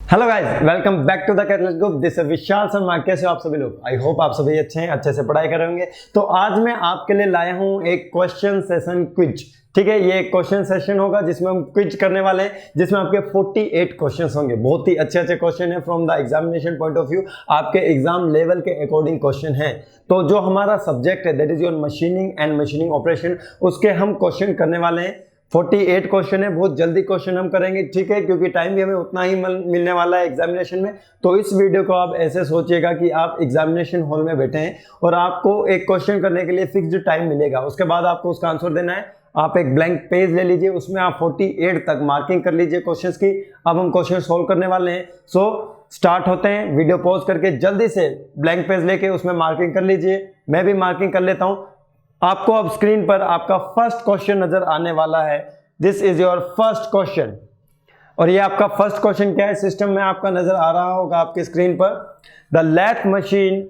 Hello guys, welcome back to the catalyst group. This is Vishal Sharma. कैसे हो आप सभी लोग? आई होप आप सभी अच्छे हैं, अच्छे से पढ़ाई कर रहे होंगे। तो आज मैं आपके लिए लाया हूं एक क्वेश्चन सेशन क्विज। ठीक है, ये एक क्वेश्चन सेशन होगा जिसमें हम क्विज करने वाले हैं, जिसमें आपके 48 क्वेश्चंस होंगे। बहुत ही अच्छे अच्छे क्वेश्चन है from the examination point of view, आपके एग्जाम लेवल के अकॉर्डिंग क्वेश्चन है। तो जो हमारा सब्जेक्ट है that is your machining and machining operation, उसके हम क्वेश्चन करने वाले हैं। 48 क्वेश्चन है, बहुत जल्दी क्वेश्चन हम करेंगे। ठीक है, क्योंकि टाइम भी हमें उतना ही मिलने वाला है एग्जामिनेशन में। तो इस वीडियो को आप ऐसे सोचिएगा कि आप एग्जामिनेशन हॉल में बैठे हैं और आपको एक क्वेश्चन करने के लिए फिक्स्ड टाइम मिलेगा। उसके बाद आपको उसका आंसर देना है। आप एक ब्लैंक पेज ले लीजिए, उसमें आप 48 तक मार्किंग कर लीजिए क्वेश्चंस की। अब हम क्वेश्चन सोल्व करने वाले हैं। सो स्टार्ट होते हैं। वीडियो पॉज करके जल्दी से ब्लैंक पेज लेके उसमें मार्किंग कर लीजिए। मैं भी मार्किंग कर लेता हूं। आपको अब स्क्रीन पर आपका फर्स्ट क्वेश्चन नजर आने वाला है। This is your first question. और ये आपका फर्स्ट क्वेश्चन क्या है, सिस्टम में आपका नजर आ रहा होगा आपकी स्क्रीन पर। The lathe machine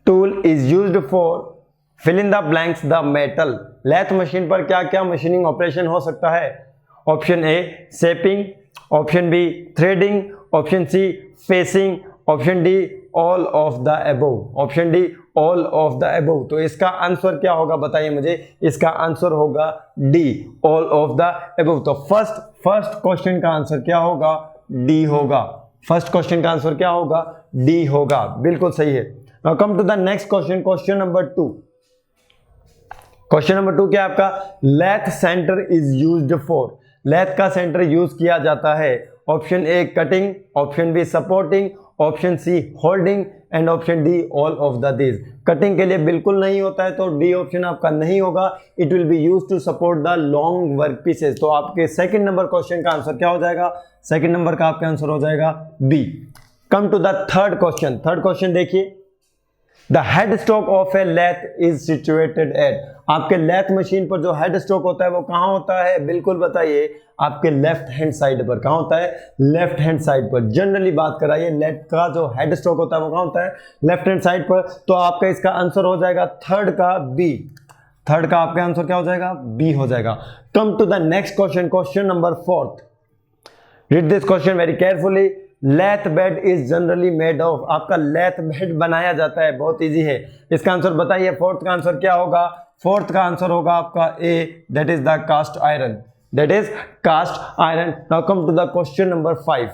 tool is used for fill in the blanks the metal. Lathe machine पर क्या क्या मशीनिंग ऑपरेशन हो सकता है? Option A shaping, option B threading, option C facing, option D all of the above. Option D all of the above. तो इसका answer क्या होगा बताइए मुझे। इसका आंसर होगा D, all of the above. तो फर्स्ट क्वेश्चन का आंसर क्या होगा? डी होगा। फर्स्ट क्वेश्चन का आंसर क्या होगा? डी होगा। बिल्कुल सही है। Now come to the next question, question number 2। Question number 2 क्या है आपका? Lathe centre is used for. Lathe का सेंटर यूज किया जाता है। Option A cutting, option B supporting, option C holding and option D all of these दीज। Cutting के लिए बिल्कुल नहीं होता है, तो डी ऑप्शन आपका नहीं होगा। It will be used to support the long work pieces. तो आपके सेकंड नंबर क्वेश्चन का आंसर क्या हो जाएगा? सेकंड नंबर का आपका आंसर हो जाएगा B. Come to the third question. Third question देखिए। The head stock of a lathe is situated at. आपके लैथ मशीन पर जो हेड स्टॉक होता है वो कहां होता है? बिल्कुल बताइए। आपके लेफ्ट हैंड साइड पर। कहां होता है? लेफ्ट हैंड साइड पर। जनरली बात कराइए, लैथ का जो हेड स्टॉक होता है वो कहां होता है? लेफ्ट हैंड साइड पर। तो आपका इसका आंसर हो जाएगा थर्ड का बी। थर्ड का आपका आंसर क्या हो जाएगा? बी हो जाएगा। Come to the next question, question number 4। Read this question very carefully. Lathe bed is generally made of. आपका लैथ बेड बनाया जाता है, बहुत इजी है। इसका आंसर बताइए। फोर्थ का आंसर क्या होगा? फोर्थ का आंसर होगा आपका A, that is the cast iron. That is cast iron. Now come to the question number 5।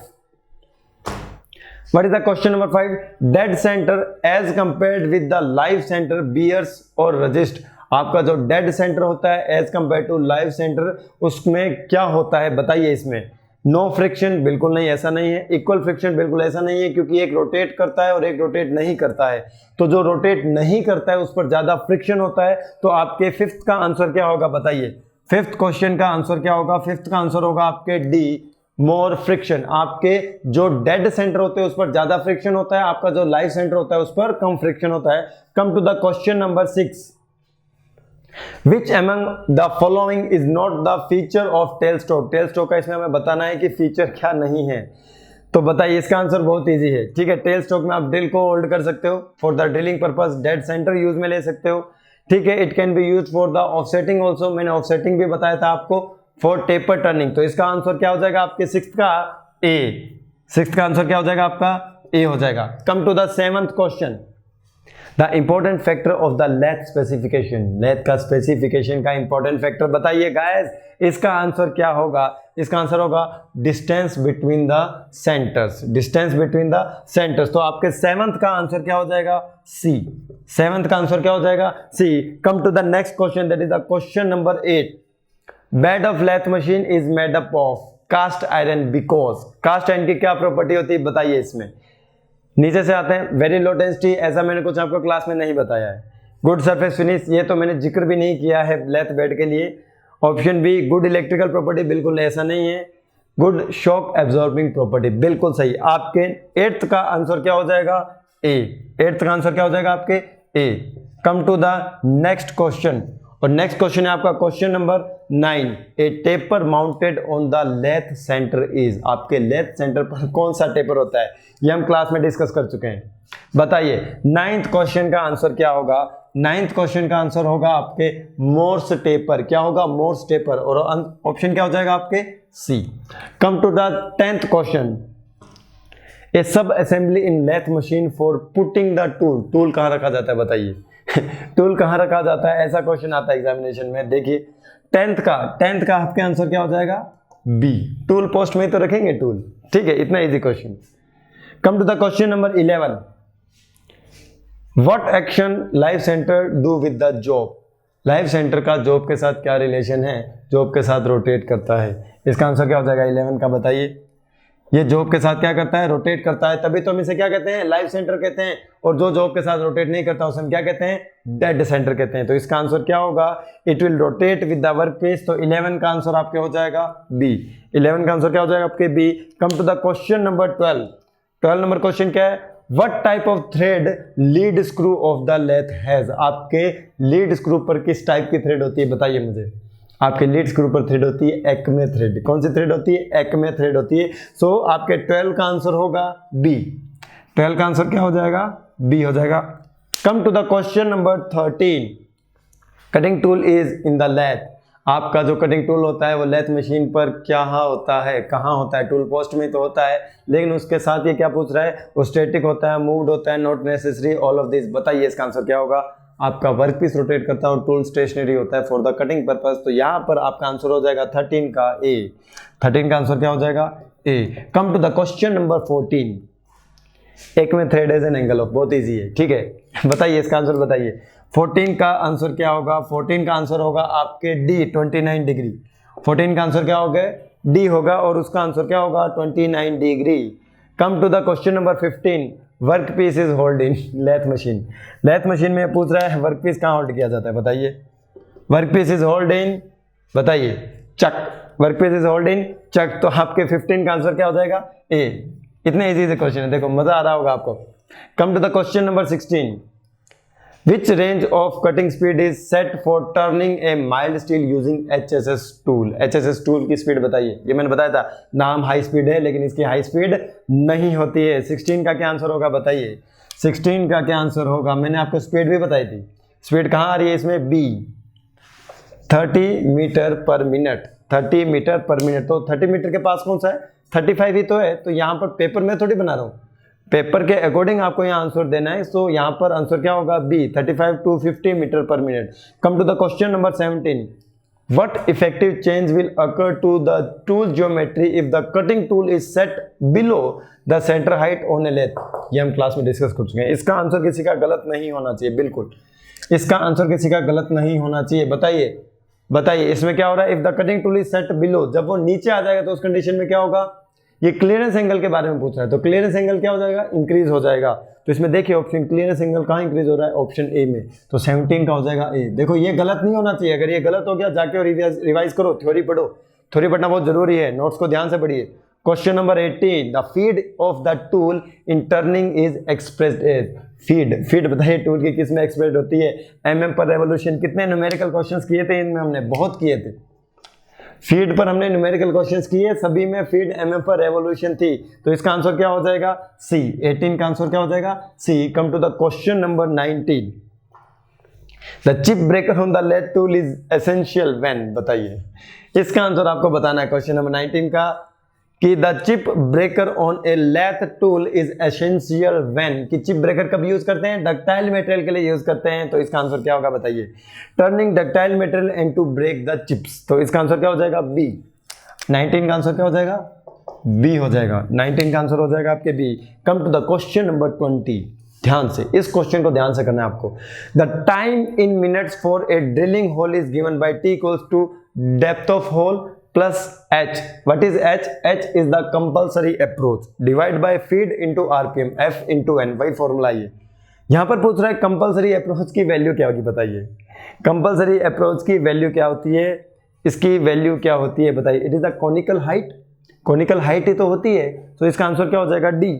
What is the question number 5? Dead centre as compared with the live centre bears और resist. आपका जो dead centre होता है as compared to live centre, उसमें क्या होता है बताइए। इसमें नो फ्रिक्शन, बिल्कुल नहीं, ऐसा नहीं है। इक्वल फ्रिक्शन, बिल्कुल ऐसा नहीं है, क्योंकि एक रोटेट करता है और एक रोटेट नहीं करता है। तो जो रोटेट नहीं करता है उस पर ज्यादा फ्रिक्शन होता है। तो आपके फिफ्थ का आंसर क्या होगा बताइए। फिफ्थ क्वेश्चन का आंसर क्या होगा? फिफ्थ का आंसर होगा आपके डी, मोर फ्रिक्शन। आपके जो डेड सेंटर होते हैं उस पर ज्यादा फ्रिक्शन होता है, आपका जो लाइव सेंटर होता है उस पर कम फ्रिक्शन होता है। Come to the question number 6। Which among the following is not the feature of tailstock? tailstock का इसमें हमें बताना है कि फीचर क्या नहीं है। तो बताइए, इसका आंसर बहुत इजी है। ठीक है, टेलस्टॉक में आप ड्रिल को होल्ड कर सकते हो for the drilling purpose. Dead centre use में ले सकते हो। ठीक है, it can be use for the offsetting also. मैंने ऑफसेटिंग भी बताया था आपको। For taper turning. तो इसका आंसर क्या हो जाएगा आपके सिक्स्थ का? ए। सिक्स्थ का आंसर क्या हो जाएगा आपका? ए हो जाएगा। Come to the seventh question. The important factor of the lathe specification. Lathe का स्पेसिफिकेशन का इंपॉर्टेंट फैक्टर बताइए गाइस। इसका आंसर क्या होगा? इसका आंसर होगा distance between the centres. Distance between the centres. तो आपके सेवंथ का आंसर क्या हो जाएगा? सी। सेवंथ का आंसर क्या हो जाएगा? C. Come to the next question, that is the question number 8। Bed of lathe machine is made up of cast iron because. Cast iron की क्या प्रॉपर्टी होती है बताइए इसमें। नीचे से आते हैं। वेरी लो डेंसिटी, ऐसा मैंने कुछ आपको क्लास में नहीं बताया है। गुड सरफेस फिनिश, ये तो मैंने जिक्र भी नहीं किया है लैथ बेड के लिए। Option be good electrical property, बिल्कुल ऐसा नहीं है। गुड शॉक एब्जॉर्बिंग प्रॉपर्टी, बिल्कुल सही। आपके 8th का आंसर क्या हो जाएगा? ए। 8th का आंसर क्या हो जाएगा आपके? A. Come to the next question. और नेक्स्ट क्वेश्चन है आपका question number 9। A taper mounted on the lathe centre is. आपके लेथ सेंटर पर कौन सा टेपर होता है? ये हम क्लास में डिस्कस कर चुके हैं। बताइए 9th क्वेश्चन का आंसर क्या होगा? 9th क्वेश्चन का आंसर होगा आपके मोर्स टेपर। क्या होगा? Morse taper. और ऑप्शन क्या हो जाएगा आपके? C. Come to the 10th question. A sub assembly in lathe machine for putting the tool. Tool कहाँ रखा जाता है बताइए टूल कहाँ रखा जाता है, ऐसा क्वेश्चन आता है एग्जामिनेशन में। देखिए 10th का आपके आंसर क्या हो जाएगा, बी। टूल पोस्ट में तो रखेंगे टूल, ठीक है, इतना easy question. Come to the question number 11, what action live centre do with the job. Live centre का जॉब के साथ क्या रिलेशन है, जॉब के साथ रोटेट करता है। इसका आंसर क्या हो जाएगा 11 का, बताइए। ये जॉब के साथ क्या करता है, रोटेट करता है, तभी तो हम इसे क्या कहते हैं, लाइफ सेंटर कहते हैं। और जो जॉब के साथ रोटेट नहीं करता उसे हम क्या कहते हैं, डेड सेंटर कहते हैं। तो इसका आंसर क्या होगा, it will rotate with the work piece. तो 11 का आंसर आपके हो जाएगा बी। 11 का आंसर क्या हो जाएगा आपके B. Come to the question number 12 number question क्या है, what type of thread lead screw of the lathe has. आपके लीड स्क्रू पर किस टाइप की थ्रेड होती है बताइए मुझे। आपके लीड स्क्रू पर थ्रेड होती है एक्मे थ्रेड। कौन सी थ्रेड होती है, एक्मे थ्रेड होती है। सो आपके 12 का आंसर होगा बी। 12 का आंसर क्या हो जाएगा, बी हो जाएगा। Come to the question number 13, cutting tool is in the lathe. आपका जो कटिंग टूल होता है वो लेथ मशीन पर क्या होता है, कहाँ होता है, टूल पोस्ट में तो होता है, लेकिन उसके साथ ये क्या पूछ रहा है, वो स्टैटिक होता है, मूव्ड होता है, not necessary, all of this. बताइए इसका आंसर क्या होगा। आपका वर्कपीस रोटेट करता है और टूल स्टेशनरी होता है फॉर द कटिंग पर्पस। तो यहाँ पर आपका आंसर हो जाएगा 13 का ए। 13 का आंसर क्या हो जाएगा, A. Come to the question number 14, एक में thread as an angle of, बहुत इजी है, ठीक है बताइए इसका आंसर बताइए। 14 का आंसर क्या होगा, 14 का आंसर होगा आपके डी 29 डिग्री। 14 का आंसर क्या होगा, डी होगा, और उसका आंसर क्या होगा 29 degree. Come to the question number 15, work piece is hold in lathe machine. Lathe machine में पूछ रहा है वर्क पीस कहाँ होल्ड किया जाता है बताइए। Work piece is hold in, बताइए, chuck. Work piece is hold in chuck. तो आपके 15 का आंसर क्या हो जाएगा, ए। इतने इजी से क्वेश्चन है, देखो मजा आ रहा होगा आपको। Come to the question number 16, which range of cutting speed is set for turning a mild steel using HSS tool. HSS tool की स्पीड बताइए। ये मैंने बताया था, नाम हाई स्पीड है लेकिन इसकी हाई स्पीड नहीं होती है। 16 का क्या आंसर होगा बताइए। 16 का क्या आंसर होगा, मैंने आपको स्पीड भी बताई थी। स्पीड कहाँ आ रही है इसमें, B, 30 metre per minute. 30 metre per minute. तो 30 मीटर के पास कौन सा है, 35 ही तो है। तो यहाँ पर पेपर में थोड़ी बना रहा हूँ, पेपर के अकॉर्डिंग आपको यहाँ आंसर देना है। सो यहाँ पर आंसर क्या होगा, B, 35 to 50 metre per minute. Come to the question number 17, what effective change will occur to the tool geometry if the cutting tool is set below the centre height on a lathe. ये हम class में discuss कर चुके हैं। इसका answer किसी का गलत नहीं होना चाहिए, बिल्कुल इसका आंसर किसी का गलत नहीं होना चाहिए। बताइए इसमें क्या हो रहा है, if the cutting tool is set below, जब वो नीचे आ जाएगा तो उस कंडीशन में क्या होगा, ये क्लियरेंस एंगल के बारे में पूछ रहा है। तो क्लियरेंस एंगल क्या हो जाएगा, इंक्रीज हो जाएगा। तो इसमें देखिए ऑप्शन क्लियरेंस एंगल कहाँ इंक्रीज हो रहा है, ऑप्शन ए में। तो 17 का हो जाएगा ए। देखो ये गलत नहीं होना चाहिए, अगर ये गलत हो गया जाके रिवाइज करो, थ्योरी पढ़ो। थ्योरी पढ़ना बहुत जरूरी है, नोट्स को ध्यान से पढ़िए। Question number 18, the feed of the tool in turning is expressed as. Feed बताइए टूल की किस में एक्सप्रेस्ड होती है, mm पर रेवोल्यूशन। कितने न्यूमेरिकल क्वेश्चंस किए थे इनमें, हमने बहुत किए थे। फीड पर हमने न्यूमेरिकल क्वेश्चंस किए, सभी में फीड mm पर रेवोल्यूशन थी। तो इसका आंसर क्या हो जाएगा, सी। 18 का आंसर क्या हो जाएगा, C. Come to the question number 19, the chip breaker on the lathe tool is essential when. बताइए इसका आंसर आपको बताना है क्वेश्चन नंबर 19 का, कि the chip breaker on a lathe tool is essential when. कि चिप ब्रेकर कब use करते हैं, डक्टाइल मटेरियल के लिए यूज करते हैं। तो इसका आंसर क्या होगा बताइए, turning ductile material and to break the chips. तो इसका आंसर क्या हो जाएगा, बी। 19 का आंसर क्या हो जाएगा, बी हो जाएगा। 19 का आंसर हो जाएगा आपके B. Come to the question number 20, ध्यान से इस क्वेश्चन को ध्यान से करना है आपको। The time in minutes for a drilling hole is given by T equals to depth of hole plus h. What is h? h is the compulsory approach divide by feed into rpm, f into n। वही formula ये यहाँ पर पूछ रहा है, compulsory approach की value क्या होगी बताइए। कंपलसरी अप्रोच की वैल्यू क्या होती है, इसकी वैल्यू क्या होती है बताइए। It is the conical height, conical height ही तो होती है। तो इसका आंसर क्या हो जाएगा, डी।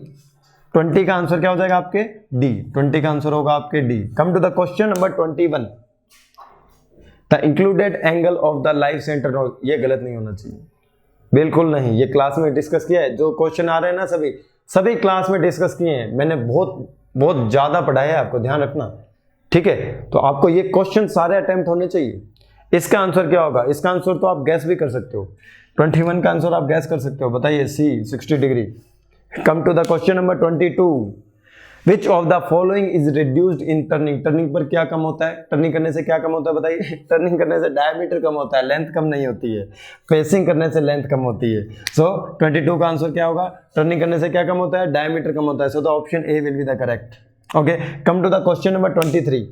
20 का आंसर क्या हो जाएगा आपके, डी। 20 का आंसर होगा आपके D. Come to the question number 21, the included angle of the live centre. ये गलत नहीं होना चाहिए, बिल्कुल नहीं। ये क्लास में डिस्कस किया है, जो क्वेश्चन आ रहे हैं ना सभी क्लास में डिस्कस किए हैं। मैंने बहुत ज्यादा पढ़ाया है, आपको ध्यान रखना, ठीक है। तो आपको ये क्वेश्चन सारे अटेम्प्ट होने चाहिए। इसका आंसर क्या होगा, इसका आंसर तो आप गैस भी कर सकते हो। 21 का आंसर आप गैस कर सकते हो, बताइए C 60 degree. Come to the question number 22, which of the following is reduced in turning. Turning पर क्या कम होता है, टर्निंग करने से क्या कम होता है बताइए। टर्निंग करने से डायमीटर कम होता है, लेंथ कम नहीं होती है। फेसिंग करने से लेंथ कम होती है। सो 22 का आंसर क्या होगा, टर्निंग करने से क्या कम होता है, डायमीटर कम होता है। So the option A will be the correct. Okay, come to the question number 23,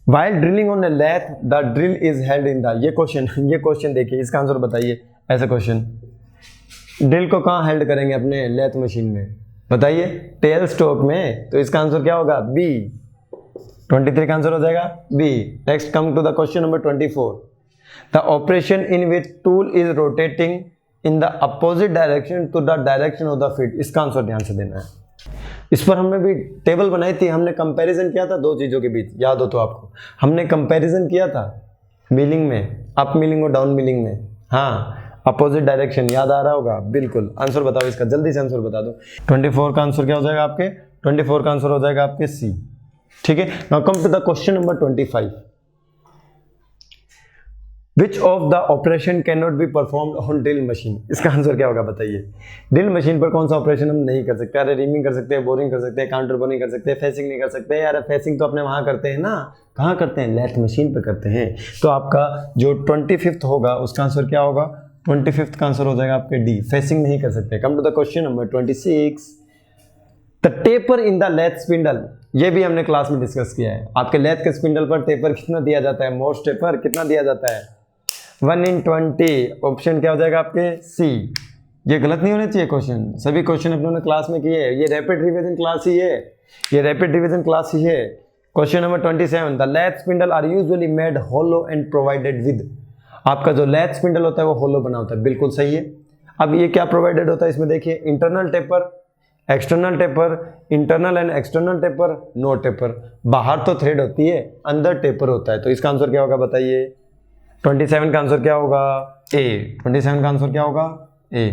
While drilling on a lathe, the drill is held in the, ये क्वेश्चन देखिए, इसका आंसर बताइए। ऐसा क्वेश्चन, ड्रिल को कहाँ हेल्ड करेंगे अपने लेथ मशीन में, बताइए, टेल स्टॉक में। तो इसका आंसर क्या होगा, बी। 23 का आंसर हो जाएगा B. Next come to the question number 24, the operation in which tool is rotating in the opposite direction to the direction of the feed. इसका आंसर ध्यान से देना है। इस पर हमने भी टेबल बनाई थी, हमने कंपैरिजन किया था दो चीज़ों के बीच, याद हो तो आपको। हमने कंपैरिजन किया था मिलिंग में, अप मिलिंग और डाउन मिलिंग में। हाँ, अपोजिट डायरेक्शन याद आ रहा होगा, बिल्कुल। आंसर बताओ इसका, जल्दी से आंसर बता दो। 24 का आंसर क्या हो जाएगा आपके, 24 का आंसर हो जाएगा आपके सी। ठीक है, now come to the question number 25, which of the operation can not be performed on drill machine. इसका आंसर क्या होगा बताइए। ड्रिल मशीन पर कौन सा ऑपरेशन हम नहीं कर सकते। अरे रीमिंग कर सकते हैं, बोरिंग कर सकते हैं, काउंटर बोरिंग कर सकते हैं, फेसिंग नहीं कर सकते। यार फेसिंग तो अपने वहाँ करते हैं ना, कहाँ करते हैं, लेथ मशीन पर करते हैं। तो आपका जो 25th होगा उसका आंसर क्या होगा, 25th का आंसर हो जाएगा आपके डी, फेसिंग नहीं कर सकते। Come to the question number 26, the taper in the lathe spindle. ये भी हमने क्लास में डिस्कस किया है। आपके लेथ के स्पिंडल पर टेपर कितना दिया जाता है, मोस्ट टेपर कितना दिया जाता है, 1/20। ऑप्शन क्या हो जाएगा आपके सी। ये गलत नहीं होने चाहिए क्वेश्चन, सभी क्वेश्चन अपने ने क्लास में किए। ये रैपिड रिवीजन क्लास ही है, ये रैपिड रिवीजन क्लास ही है। Question number 27, the lathe spindle are usually made hollow and provided with. आपका जो लेथ स्पिंडल होता है वो होलो बना होता है, बिल्कुल सही है। अब ये क्या प्रोवाइडेड होता है इसमें देखिए, internal taper, external taper, internal and external taper, no taper. बाहर तो थ्रेड होती है, अंदर टेपर होता है। तो इसका आंसर क्या होगा बताइए। 27 का आंसर क्या होगा, ए। 27 का आंसर क्या होगा, A.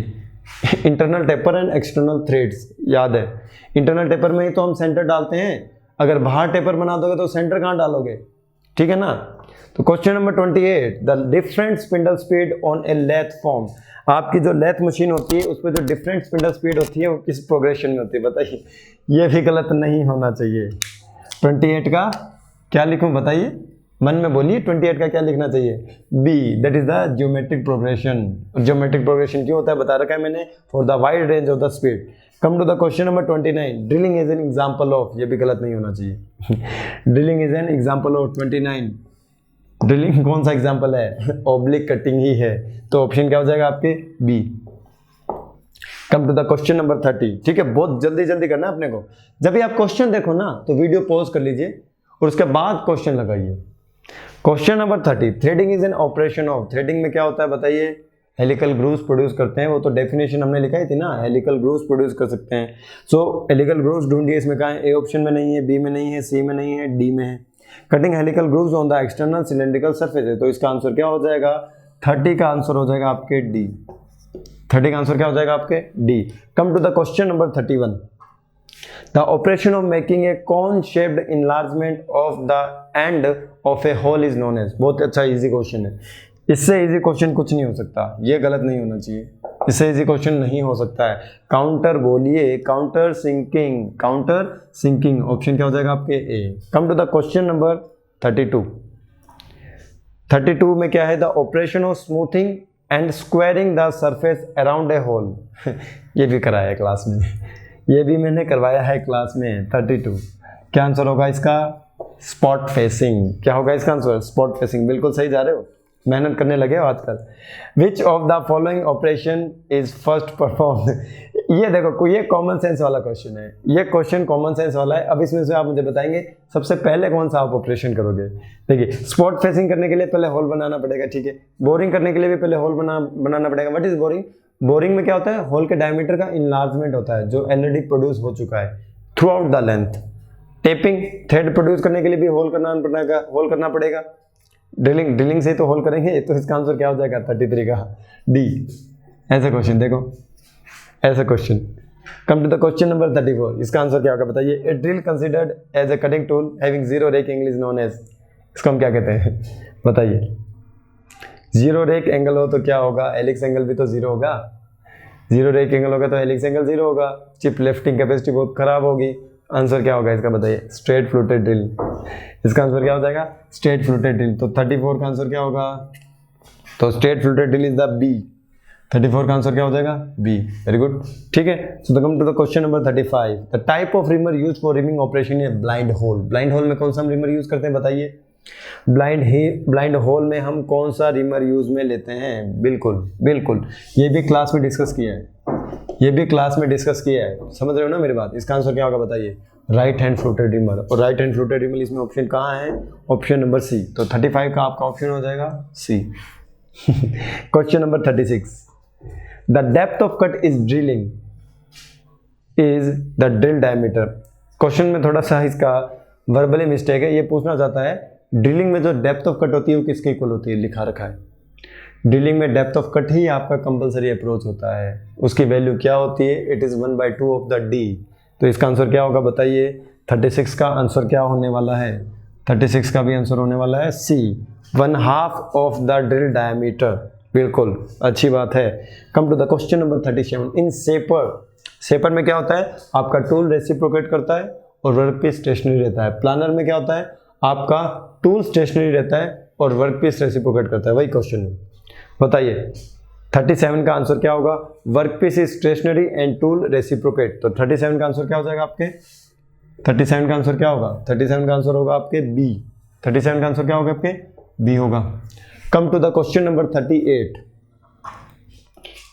Internal taper and external threads, याद है इंटरनल टेपर में ही तो हम सेंटर डालते हैं। अगर बाहर टेपर बना दोगे तो सेंटर कहाँ डालोगे, ठीक है ना। तो question number 28, the different spindle speed on a lathe form. आपकी जो लेथ मशीन होती है उस पर जो डिफरेंट स्पिंडल स्पीड होती है वो किस प्रोग्रेशन में होती है बताइए। ये भी गलत नहीं होना चाहिए। 28 का क्या लिखूं बताइए, मन में बोलिए। 28 का क्या लिखना चाहिए, B, that is the geometric progression. Geometric progression क्यों होता है बता रखा है मैंने, for the wide range of the speed. Come to the question number 29, drilling is an example of. ये भी गलत नहीं होना चाहिए। Drilling is an example of 29। Drilling कौन सा एग्जांपल है, ऑब्लिक कटिंग ही है। तो ऑप्शन क्या हो जाएगा आपके, B. Come to the question number 30। ठीक है, बहुत जल्दी जल्दी करना है अपने को। जब भी आप क्वेश्चन देखो ना तो वीडियो पॉज कर लीजिए और उसके बाद क्वेश्चन लगाइए। Question number 30, threading is an operation of. Threading में क्या होता है बताइए, हेलिकल ग्रूव्स प्रोड्यूस करते हैं। वो तो डेफिनेशन हमने लिखाई थी ना, हेलिकल ग्रूव्स प्रोड्यूस कर सकते हैं। सो हेलिकल ग्रूव्स ढूंढिए, इसमें कहाँ है, ए ऑप्शन में नहीं है, बी में नहीं है, सी में नहीं है, डी में है। Cutting helical grooves on the external cylindrical surface है। तो इसका आंसर क्या हो जाएगा, 30 का आंसर हो जाएगा आपके डी। 30 का आंसर क्या हो जाएगा आपके D. Come to the question number 31, the operation of making a cone shaped enlargement of the end of a hole is known as. बहुत अच्छा इजी क्वेश्चन है, इससे इजी क्वेश्चन कुछ नहीं हो सकता, ये गलत नहीं होना चाहिए। इससे इजी क्वेश्चन नहीं हो सकता है। काउंटर बोलिए, counter sinking, counter sinking. Option क्या हो जाएगा आपके A. Come to the question number 32। 32 में क्या है, the operation of smoothing and squaring the surface around a hole. ये भी कराया है क्लास में, ये भी मैंने करवाया है क्लास में। 32 क्या आंसर होगा इसका, स्पॉट फेसिंग। क्या होगा इसका आंसर, स्पॉट फेसिंग। बिल्कुल सही जा रहे हो, मेहनत करने लगे हो आजकल। विच of the following operation is first perform. ये देखो, ये कॉमन सेंस वाला क्वेश्चन है, ये क्वेश्चन कॉमन सेंस वाला है। अब इसमें से आप मुझे बताएंगे सबसे पहले कौन सा आप ऑपरेशन करोगे। देखिए, स्पॉट फेसिंग करने के लिए पहले होल बनाना पड़ेगा, ठीक है। बोरिंग करने के लिए भी पहले होल बनाना पड़ेगा। व्हाट इज बोरिंग, बोरिंग में क्या होता है, होल के डायमीटर का इनलार्जमेंट होता है जो ऑलरेडी प्रोड्यूस हो चुका है throughout the length. Tapping, thread produce करने के लिए भी होल करना पड़ेगा। ड्रिलिंग से तो होल करेंगे। तो इसका आंसर क्या हो जाएगा, 33 का डी। ऐसे क्वेश्चन देखो, ऐसे question. Come to the question number 34, इसका आंसर क्या होगा बताइए। A drill considered as a cutting tool having zero rake angle is known as. इसको हम क्या कहते हैं बताइए। जीरो रेक एंगल हो तो क्या होगा, एलिप्स एंगल भी तो जीरो होगा। जीरो रेक एंगल होगा तो हेलिक्स एंगल जीरो होगा, चिप लिफ्टिंग कैपेसिटी बहुत खराब होगी। आंसर क्या होगा इसका बताइए? Straight fluted drill. इसका आंसर क्या हो जाएगा? Straight fluted drill. तो 34 का आंसर क्या होगा? तो straight fluted drill is the B. 34 का आंसर क्या हो जाएगा? बी। Very good. ठीक है, so come to the question number 35। The type of reamer use for reaming operation है ब्लाइंड होल। ब्लाइंड होल में कौन सा हम रिमर यूज करते हैं बताइए? ब्लाइंड होल में हम कौन सा रिमर यूज में लेते हैं? बिल्कुल बिल्कुल, ये भी क्लास में डिस्कस किया है, ये भी क्लास में डिस्कस किया है, समझ रहे हो ना मेरी बात? इसका आंसर क्या होगा बताइए? Right hand fluted reamer. और राइट हैंड फ्लूटेड रिमर इसमें ऑप्शन कहाँ है? Option number C. तो 35 का आपका ऑप्शन हो जाएगा C. Question number 36। The depth of cut is drilling is the drill diameter. Question में थोड़ा सा इसका वर्बली मिस्टेक है, ये पूछना चाहता है ड्रिलिंग में जो डेप्थ ऑफ कट होती है वो किसके इक्वल होती है? लिखा रखा है ड्रिलिंग में डेप्थ ऑफ कट ही आपका कंपलसरी अप्रोच होता है, उसकी वैल्यू क्या होती है? It is 1/2 of the D. तो इसका आंसर क्या होगा बताइए? 36 का आंसर क्या होने वाला है? 36 का भी आंसर होने वाला है C, 1/2 of the drill diameter. बिल्कुल अच्छी बात है। Come to the question number 37। In shaper में क्या होता है? आपका टूल रेसिप्रोकेट करता है और वर्क पीस स्टेशनरी रहता है। प्लानर में क्या होता है? आपका टूल स्टेशनरी रहता है और वर्क पीस रेसिप्रोकेट करता है। वही क्वेश्चन है, बताइए 37 का आंसर क्या होगा? Work piece is stationary and tool reciprocate. तो 37 का आंसर क्या हो जाएगा आपके? 37 का आंसर क्या होगा? 37 का आंसर होगा आपके बी। 37 का आंसर क्या होगा आपके? बी होगा। Come to the question number 38।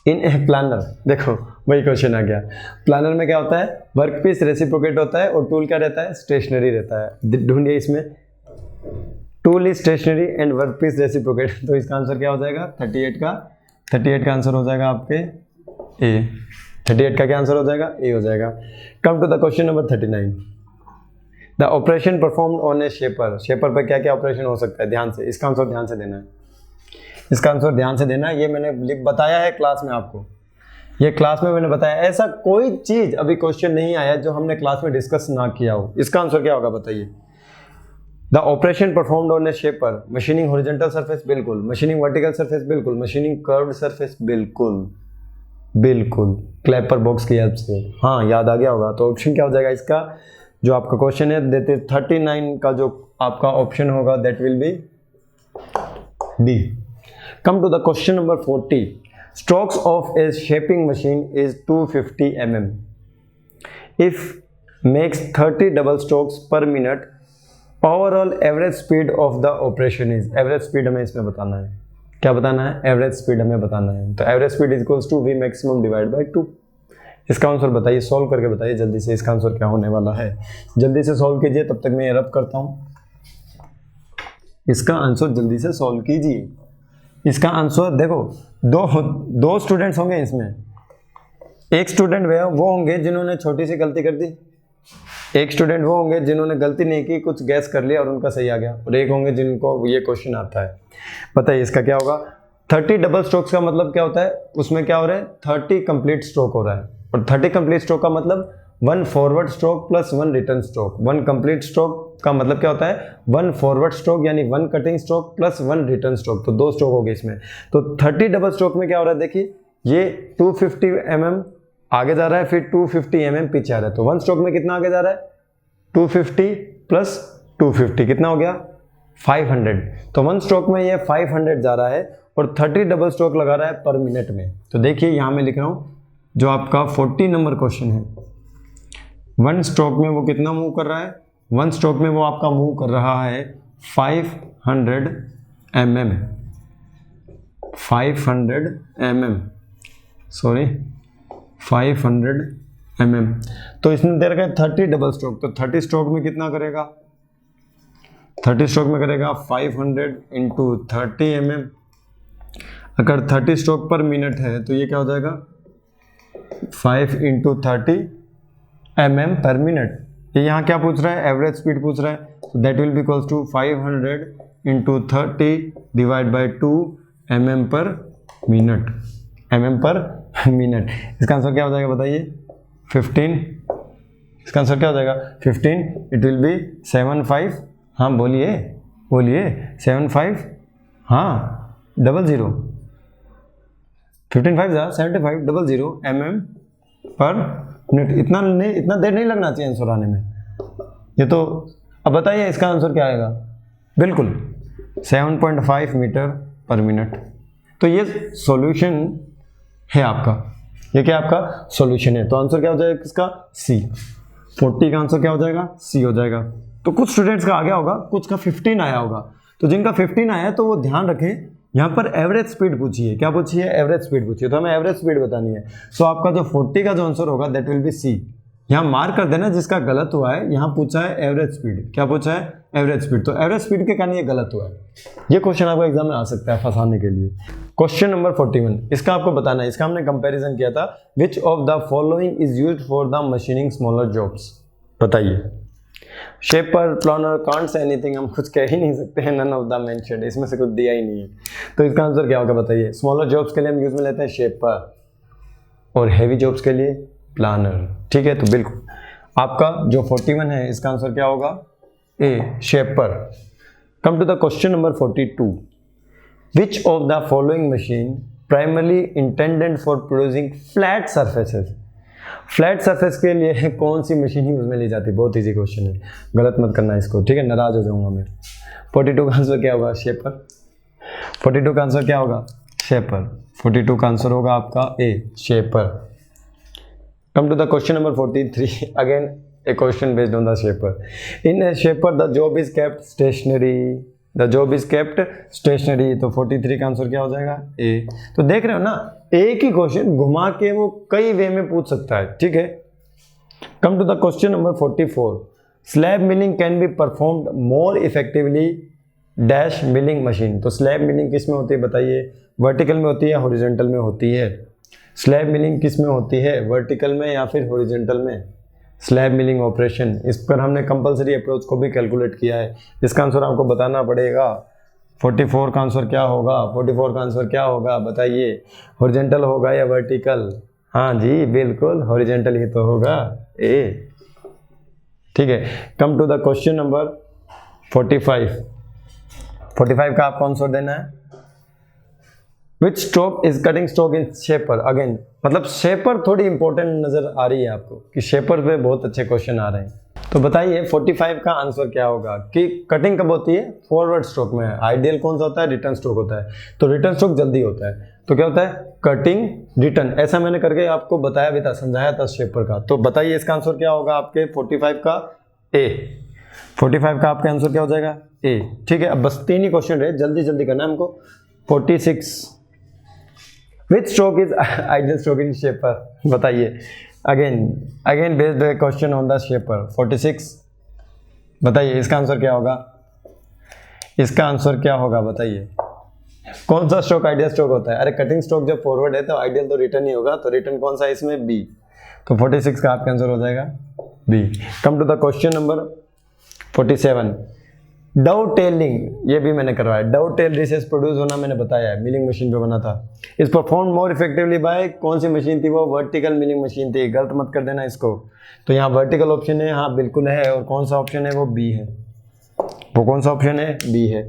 In a planer, देखो वही क्वेश्चन आ गया। प्लानर में क्या होता है? वर्क पीस रेसिप्रोकेट होता है और टूल क्या रहता है? स्टेशनरी रहता है। ढूंढिए इसमें, tool is stationary and work piece reciprocate. तो इसका आंसर क्या हो जाएगा? 38 का आंसर हो जाएगा आपके ए। 38 का क्या आंसर हो जाएगा? ए हो जाएगा। Come to the question number 39। The operation performed on a shaper. Shaper पर क्या क्या ऑपरेशन हो सकता है? ध्यान से, इसका आंसर ध्यान से देना है, इसका आंसर ध्यान से देना है। ये मैंने बताया है क्लास में आपको, ये क्लास में मैंने बताया। ऐसा कोई चीज अभी क्वेश्चन नहीं आया जो हमने क्लास में डिस्कस ना किया हो। इसका आंसर क्या होगा बताइए? The operation performed on a shaper. Machining horizontal surface, बिल्कुल। मशीनिंग वर्टिकल सरफेस, बिल्कुल। मशीनिंग कर्व्ड सरफेस, बिल्कुल बिल्कुल। क्लैपर बॉक्स की हेल्प से, हाँ याद आ गया होगा। तो ऑप्शन क्या हो जाएगा इसका? जो आपका क्वेश्चन है देते 39 का जो आपका ऑप्शन होगा that will be D. Come to the question number 40। Strokes of a shaping machine is 250 mm if makes 30 double strokes per minute. Overall average speed of the operation is. Average speed हमें इसमें बताना है। क्या बताना है? Average speed हमें बताना है। तो average speed is equals to V maximum divide by 2। इसका आंसर बताइए, सॉल्व करके बताइए जल्दी से। इसका आंसर क्या होने वाला है? जल्दी से सॉल्व कीजिए, तब तक मैं ये रब करता हूँ। इसका आंसर जल्दी से सॉल्व कीजिए। इसका आंसर देखो, दो स्टूडेंट्स होंगे इसमें। एक स्टूडेंट वो होंगे जिन्होंने छोटी सी गलती कर दी, एक स्टूडेंट वो होंगे जिन्होंने गलती नहीं की, कुछ गैस कर लिया और उनका सही आ गया, और एक होंगे जिनको ये क्वेश्चन आता है। बताइए इसका क्या होगा? 30 डबल स्ट्रोक्स का मतलब क्या होता है? उसमें क्या हो रहा है? 30 कंप्लीट स्ट्रोक हो रहा है। और 30 कंप्लीट स्ट्रोक का मतलब 1 forward stroke plus 1 return stroke. 1 complete stroke का मतलब क्या होता है? 1 फॉरवर्ड स्ट्रोक यानी 1 cutting stroke plus 1 return stroke. तो 2 स्ट्रोक हो गए इसमें। तो 30 डबल स्ट्रोक में क्या हो रहा है? देखिए ये 250 mm आगे जा रहा है, फिर 250 mm पीछे आ रहा है। तो 1 स्ट्रोक में कितना आगे जा रहा है? 250 प्लस 250 कितना हो गया? 500। तो 1 स्ट्रोक में ये 500 जा रहा है और 30 डबल स्ट्रोक लगा रहा है पर मिनट में। तो देखिए यहाँ मैं लिख रहा हूँ जो आपका 40 नंबर क्वेश्चन है, 1 स्ट्रोक में वो कितना मूव कर रहा है? 1 स्ट्रोक में वो आपका मूव कर रहा है 500 mm। 500 mm, sorry 500 mm। तो इसने दे रखा है 30 डबल स्ट्रोक। तो 30 स्ट्रोक में कितना करेगा? 30 स्ट्रोक में करेगा 500 इंटू 30 mm। अगर 30 स्ट्रोक पर मिनट है तो ये क्या हो जाएगा? 5 इंटू 30 mm पर मिनट। ये यहाँ क्या पूछ रहा है? एवरेज स्पीड पूछ रहा है। तो that will be equals to 500 into 30 divide by 2 mm per minute. mm per minute. इसका आंसर क्या हो जाएगा बताइए? 15। इसका आंसर क्या हो जाएगा? 15। It will B 75। हाँ बोलिए बोलिए 75, हाँ 00। 15 5 7500 mm पर मिनट। इतना देर नहीं लगना चाहिए आंसर आने में। ये तो अब बताइए इसका आंसर क्या आएगा। बिल्कुल 7.5 मीटर पर मिनट। तो ये सॉल्यूशन है आपका, ये क्या आपका सॉल्यूशन है। तो आंसर क्या हो जाएगा इसका सी। 40 का आंसर क्या हो जाएगा सी हो जाएगा। तो कुछ स्टूडेंट्स का आ गया होगा, कुछ का 15 आया होगा। तो जिनका 15 आया है तो वो ध्यान रखें, यहाँ पर एवरेज स्पीड पूछी है। क्या पूछी है? एवरेज स्पीड पूछी है। तो हमें एवरेज स्पीड बतानी है। सो आपका जो 40 का जो आंसर होगा दैट विल बी सी। यहाँ मार्क कर देना जिसका गलत हुआ है। यहाँ पूछा है एवरेज स्पीड। क्या पूछा है? Average speed. तो एवरेज स्पीड के कारण ये गलत हुआ है। ये क्वेश्चन आपको एग्जाम में आ सकता है फंसाने के लिए। क्वेश्चन नंबर 41, इसका आपको बताना है। इसका हमने कंपैरिजन किया था। Which of the following is used for the machining smaller jobs. बताइए। Shaper, planer, can't say anything, हम कुछ कह ही नहीं सकते हैं। नन ऑफ द मेंशन्ड, इसमें से कुछ दिया ही नहीं है। तो इसका आंसर क्या होगा बताइए। स्मॉलर जॉब्स के लिए हम यूज में लेते हैं शेपर और हेवी जॉब्स के लिए प्लानर। ठीक है, तो बिल्कुल आपका जो 41 है इसका आंसर क्या होगा? A, shaper. Come to the question number 42, which of the following machine primarily intended for producing flat surfaces. Flat surface के लिए कौन सी मशीन यूज में ली जाती है? बहुत इजी क्वेश्चन है, गलत मत करना इसको, ठीक है, नाराज हो जाऊंगा मैं। 42 का आंसर क्या होगा? शेपर। 42 का आंसर क्या होगा? शेपर। 42 का आंसर होगा आपका A, shaper. Come to the question number 43, again a question based on the shaper. In a shaper the job is kept stationary. The job is kept stationary. तो 43 का answer क्या हो जाएगा? ए। तो देख रहे हो ना, एक ही क्वेश्चन घुमा के वो कई वे में पूछ सकता है, ठीक है। Come to the question number 44, slab milling can be performed more effectively dash milling machine. तो स्लैब मिलिंग किस में होती है बताइए? वर्टिकल में होती है या हॉरिजॉन्टल में होती है? स्लैब मिलिंग किस में होती है? वर्टिकल में या फिर हॉरिजॉन्टल में? Slab milling operation. इस पर हमने कंपलसरी अप्रोच को भी कैलकुलेट किया है। इसका आंसर आपको बताना पड़ेगा। 44 का आंसर क्या होगा? 44 का आंसर क्या होगा बताइए? हॉरिजॉन्टल होगा या वर्टिकल? हाँ जी बिल्कुल हॉरिजॉन्टल ही तो होगा, ए। ठीक है, come to the question number 45। 45 का आपको आंसर देना है। Which stroke is cutting stroke in shaper. Again मतलब शेपर थोड़ी इंपॉर्टेंट नजर आ रही है आपको कि शेपर पे बहुत अच्छे क्वेश्चन आ रहे हैं। तो बताइए 45 का आंसर क्या होगा कि कटिंग कब होती है? फॉरवर्ड स्ट्रोक में। आइडियल कौन सा होता है? रिटर्न स्ट्रोक होता है। तो रिटर्न स्ट्रोक जल्दी होता है, तो क्या होता है? Cutting return. ऐसा मैंने करके आपको बताया भी था, समझाया था शेपर का। तो बताइए इसका आंसर क्या होगा आपके 45 का? ए। 45 का आपका आंसर क्या हो जाएगा? ए। ठीक है, अब बस 3 ही क्वेश्चन रहे, जल्दी जल्दी करना है हमको। 46, which stroke is ideal stroke in shaper. बताइए। Again based question on the shaper. 46 बताइए इसका आंसर क्या होगा? इसका आंसर क्या होगा बताइए? कौन सा स्ट्रोक आइडियल स्ट्रोक होता है? अरे कटिंग स्ट्रोक जब फॉरवर्ड है तो आइडियल तो रिटर्न ही होगा। तो रिटर्न कौन सा है इसमें? बी। तो 46 का आपका आंसर हो जाएगा B. Come to the question number 47, dovetailing. ये भी मैंने करवाया। डव टेल रिसेस प्रोड्यूस होना मैंने बताया है, मिलिंग मशीन पे बना था। इस परफॉर्म मोर इफेक्टिवली बाय, कौन सी मशीन थी वो? वर्टिकल मिलिंग मशीन थी। गलत मत कर देना इसको। तो यहाँ वर्टिकल ऑप्शन है, हाँ बिल्कुल है। और कौन सा ऑप्शन है? वो बी है। वो कौन सा ऑप्शन है? बी है।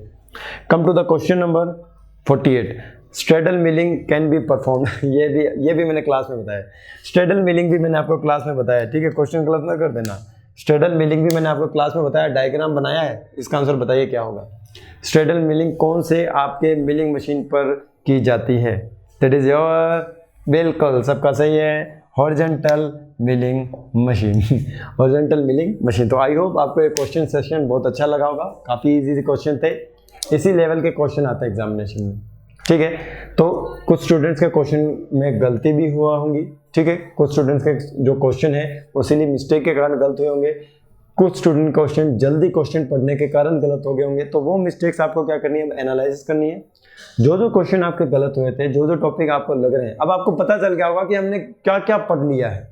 Come to the question number 48, straddle milling can be perform. ये भी मैंने क्लास में बताया। स्ट्रेडल मिलिंग भी मैंने आपको क्लास में बताया, ठीक है, क्वेश्चन गलत ना कर देना। स्ट्रेडल मिलिंग भी मैंने आपको क्लास में बताया, डायग्राम बनाया है। इसका आंसर बताइए क्या होगा? स्ट्रेडल मिलिंग कौन से आपके मिलिंग मशीन पर की जाती है? दैट इज योर, बिल्कुल सबका सही है, horizontal milling machine. Horizontal milling machine. तो आई होप आपको ये क्वेश्चन सेशन बहुत अच्छा लगा होगा। काफ़ी इजी क्वेश्चन थे, इसी लेवल के क्वेश्चन आते हैं एग्जामिनेशन में, ठीक है। तो कुछ स्टूडेंट्स के क्वेश्चन में गलती भी हुआ होंगी, ठीक है। कुछ स्टूडेंट्स के जो क्वेश्चन है उसीलिए मिस्टेक के कारण गलत हुए होंगे। कुछ स्टूडेंट क्वेश्चन जल्दी क्वेश्चन पढ़ने के कारण गलत हो गए होंगे। तो वो मिस्टेक्स आपको क्या करनी है? एनालिसिस करनी है। जो क्वेश्चन आपके गलत हुए थे, जो टॉपिक आपको लग रहे हैं, अब आपको पता चल गया होगा कि हमने क्या क्या पढ़ लिया है,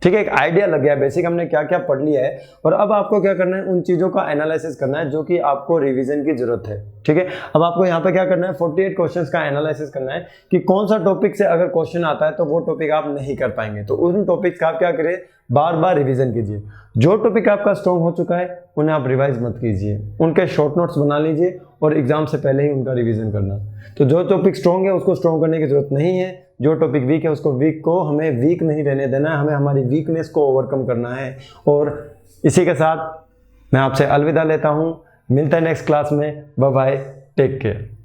ठीक है। एक आइडिया लग गया बेसिक हमने क्या क्या पढ़ लिया है। और अब आपको क्या करना है? उन चीज़ों का एनालिसिस करना है जो कि आपको रिवीजन की जरूरत है, ठीक है। अब आपको यहाँ पे क्या करना है? 48 क्वेश्चंस का एनालिसिस करना है कि कौन सा टॉपिक से अगर क्वेश्चन आता है तो वो टॉपिक आप नहीं कर पाएंगे। तो उन टॉपिक का आप क्या करें? बार बार रिवीजन कीजिए। जो टॉपिक आपका स्ट्रॉन्ग हो चुका है उन्हें आप रिवाइज मत कीजिए, उनके शॉर्ट नोट्स बना लीजिए और एग्जाम से पहले ही उनका रिवीजन करना। तो जो टॉपिक स्ट्रॉन्ग है उसको स्ट्रॉन्ग करने की जरूरत नहीं है, जो टॉपिक वीक है उसको वीक को हमें वीक नहीं रहने देना है, हमें हमारी वीकनेस को ओवरकम करना है। और इसी के साथ मैं आपसे अलविदा लेता हूँ, मिलता है नेक्स्ट क्लास में। Bye bye, take care.